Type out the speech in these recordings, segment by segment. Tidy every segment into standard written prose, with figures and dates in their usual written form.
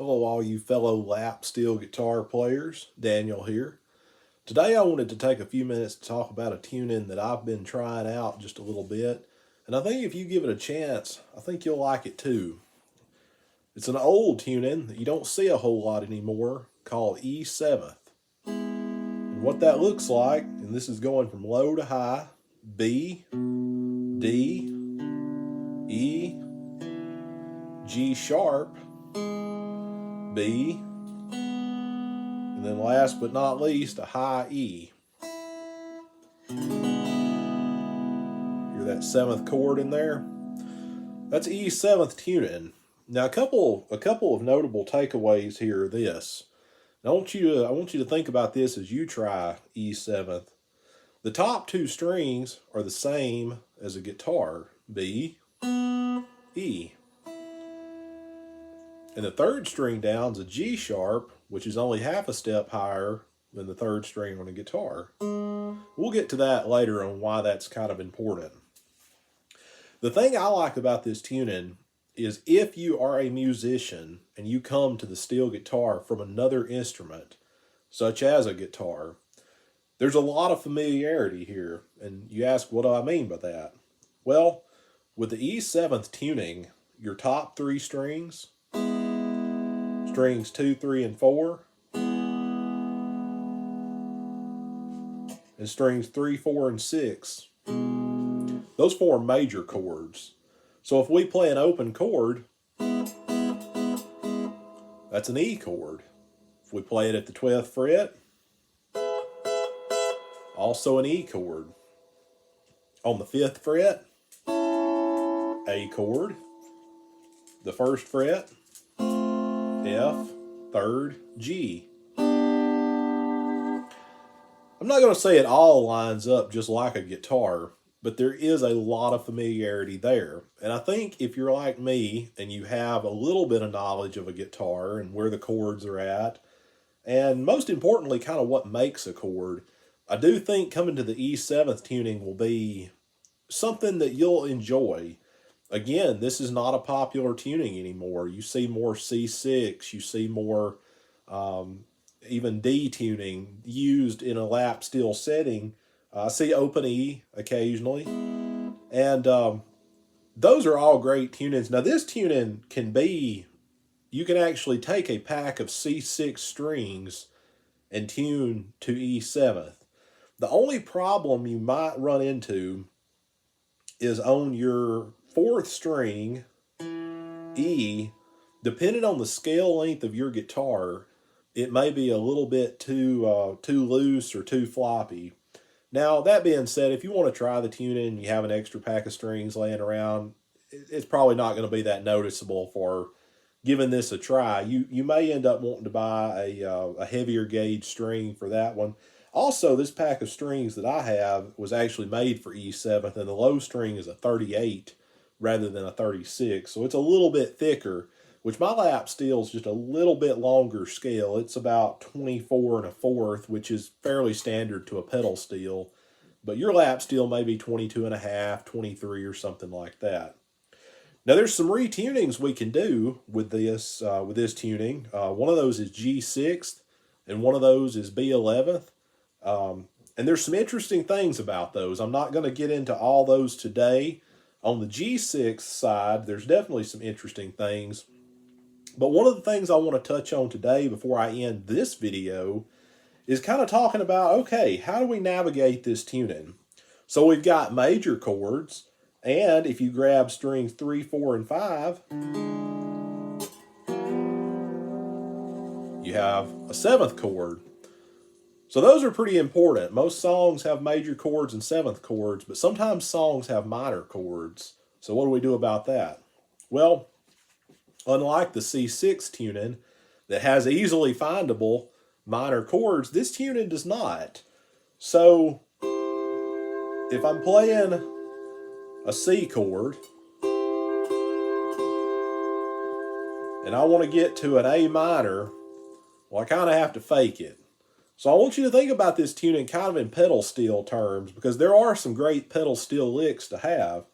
Hello, all you fellow lap steel guitar players. Daniel here. Today, I wanted to take a few minutes to talk about a tuning that I've been trying out just a little bit. And I think if you give it a chance, I think you'll like it too. It's an old tuning that you don't see a whole lot anymore called E7th. And what that looks like, and this is going from low to high: B, D, E, G sharp, B, and then last but not least, a high E. Hear that seventh chord in there? That's E7th tuning. Now, a couple of notable takeaways here are this. I want you to think about this as you try E7th. The top two strings are the same as a guitar: B, E. And the third string down is a G sharp, which is only half a step higher than the third string on a guitar. We'll get to that later on why that's kind of important. The thing I like about this tuning is if you are a musician and you come to the steel guitar from another instrument, such as a guitar, there's a lot of familiarity here. And you ask, what do I mean by that? Well, with the E7th tuning, your top three strings, strings 2, 3, and 4, and strings 3, 4, and 6, those form major chords. So if we play an open chord, that's an E chord. If we play it at the 12th fret, also an E chord. On the 5th fret, A chord. The 1st fret, F, 3rd, G. I'm not going to say it all lines up just like a guitar, but there is a lot of familiarity there. And I think if you're like me and you have a little bit of knowledge of a guitar and where the chords are at, and most importantly, kind of what makes a chord, I do think coming to the E7th tuning will be something that you'll enjoy. Again, this is not a popular tuning anymore. You see more C6, you see more even D tuning used in a lap steel setting. I see open E occasionally. And those are all great tunings. Now, this tuning can be, you can actually take a pack of C6 strings and tune to E7th. The only problem you might run into is on your 4th string, E, depending on the scale length of your guitar, it may be a little bit too loose or too floppy. Now, that being said, if you want to try the tuning and you have an extra pack of strings laying around, it's probably not going to be that noticeable for giving this a try. You may end up wanting to buy a heavier gauge string for that one. Also, this pack of strings that I have was actually made for E7th, and the low string is a 38 rather than a 36, so it's a little bit thicker, which my lap steel is just a little bit longer scale. It's about 24 and a fourth, which is fairly standard to a pedal steel, but your lap steel may be 22 and a half, 23 or something like that. Now, there's some retunings we can do with this tuning. One of those is G6th, and one of those is B11th. And there's some interesting things about those. I'm not going to get into all those today. On the G6 side, there's definitely some interesting things. But one of the things I want to touch on today before I end this video is kind of talking about, okay, how do we navigate this tuning? So we've got major chords, and if you grab strings 3, 4, and 5, you have a 7th chord. So those are pretty important. Most songs have major chords and 7th chords, but sometimes songs have minor chords. So what do we do about that? Well, unlike the C6 tuning that has easily findable minor chords, this tuning does not. So if I'm playing a C chord and I want to get to an A minor, well, I kind of have to fake it. So I want you to think about this tuning kind of in pedal steel terms, because there are some great pedal steel licks to have.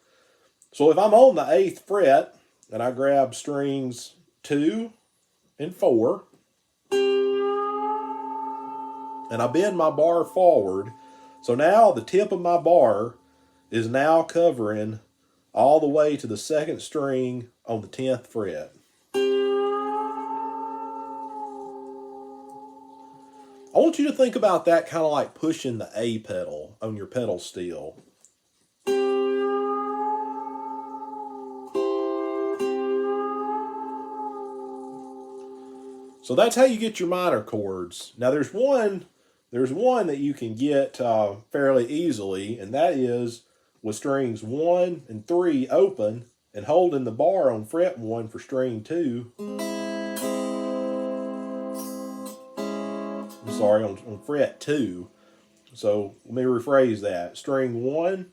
So if I'm on the 8th fret and I grab strings 2, and 4. And I bend my bar forward. So now the tip of my bar is now covering all the way to the 2nd string on the 10th fret. I want you to think about that kind of like pushing the A pedal on your pedal steel. So that's how you get your minor chords. Now there's one that you can get fairly easily, and that is with strings 1 and 3 open and holding the bar on fret 1 for string 2. I'm sorry, on fret 2. So let me rephrase that. String 1,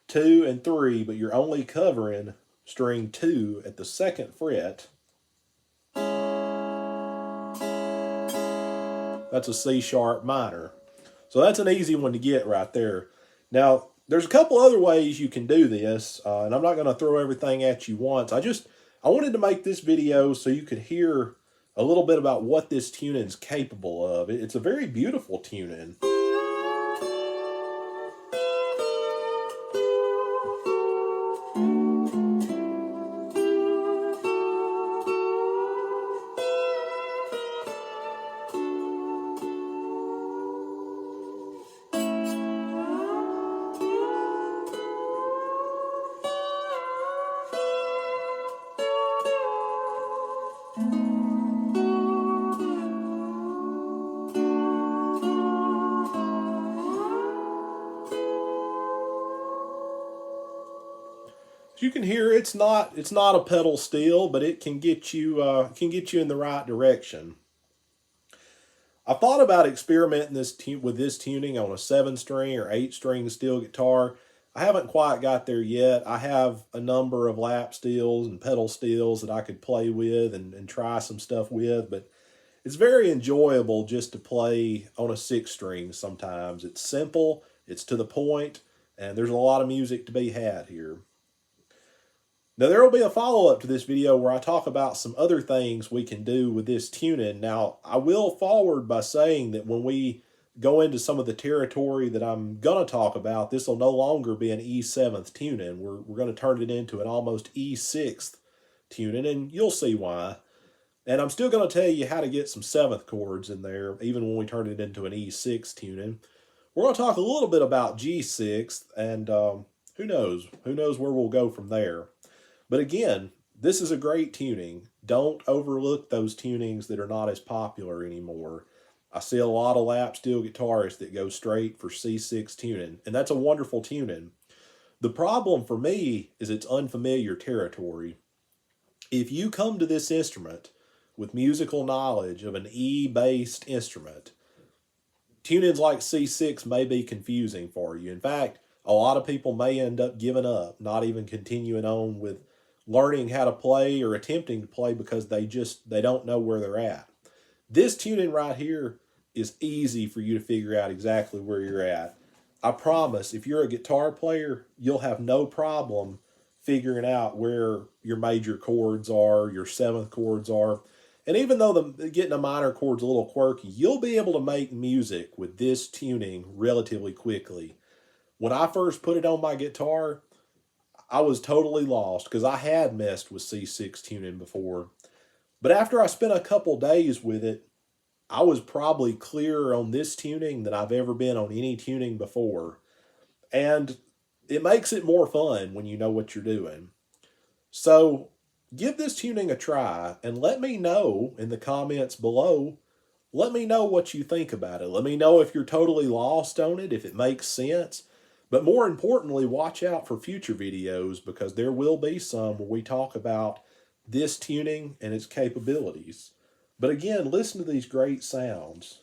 2, and 3, but you're only covering string 2 at the 2nd fret. That's a C sharp minor. So that's an easy one to get right there. Now, there's a couple other ways you can do this, and I'm not going to throw everything at you once. I wanted to make this video so you could hear a little bit about what this tuning is capable of. It's a very beautiful tuning. As you can hear, it's not a pedal steel, but it can get you in the right direction. I thought about experimenting with this tuning on a 7-string or 8-string steel guitar. I haven't quite got there yet. I have a number of lap steels and pedal steels that I could play with and try some stuff with, but it's very enjoyable just to play on a 6-string sometimes. It's simple, it's to the point, and there's a lot of music to be had here. Now, there will be a follow-up to this video where I talk about some other things we can do with this tuning. Now, I will forward by saying that when we go into some of the territory that I'm going to talk about, this will no longer be an E7th tuning. We're going to turn it into an almost E6th tuning, and you'll see why. And I'm still going to tell you how to get some 7th chords in there, even when we turn it into an E6 tuning. We're going to talk a little bit about G6, and who knows where we'll go from there. But again, this is a great tuning. Don't overlook those tunings that are not as popular anymore. I see a lot of lap steel guitarists that go straight for C6 tuning, and that's a wonderful tuning. The problem for me is it's unfamiliar territory. If you come to this instrument with musical knowledge of an E-based instrument, tunings like C6 may be confusing for you. In fact, a lot of people may end up giving up, not even continuing on with learning how to play or attempting to play because they don't know where they're at. This tuning right here is easy for you to figure out exactly where you're at. I promise, if you're a guitar player, you'll have no problem figuring out where your major chords are, your 7th chords are. And even though getting a minor chord's a little quirky, you'll be able to make music with this tuning relatively quickly. When I first put it on my guitar, I was totally lost because I had messed with C6 tuning before. But after I spent a couple days with it, I was probably clearer on this tuning than I've ever been on any tuning before. And it makes it more fun when you know what you're doing. So give this tuning a try and let me know in the comments below. Let me know what you think about it. Let me know if you're totally lost on it, if it makes sense. But more importantly, watch out for future videos because there will be some where we talk about this tuning and its capabilities. But again, listen to these great sounds.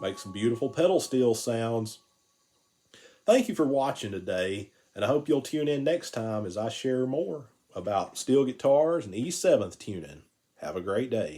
Make some beautiful pedal steel sounds. Thank you for watching today, and I hope you'll tune in next time as I share more about steel guitars and E7th tuning. Have a great day.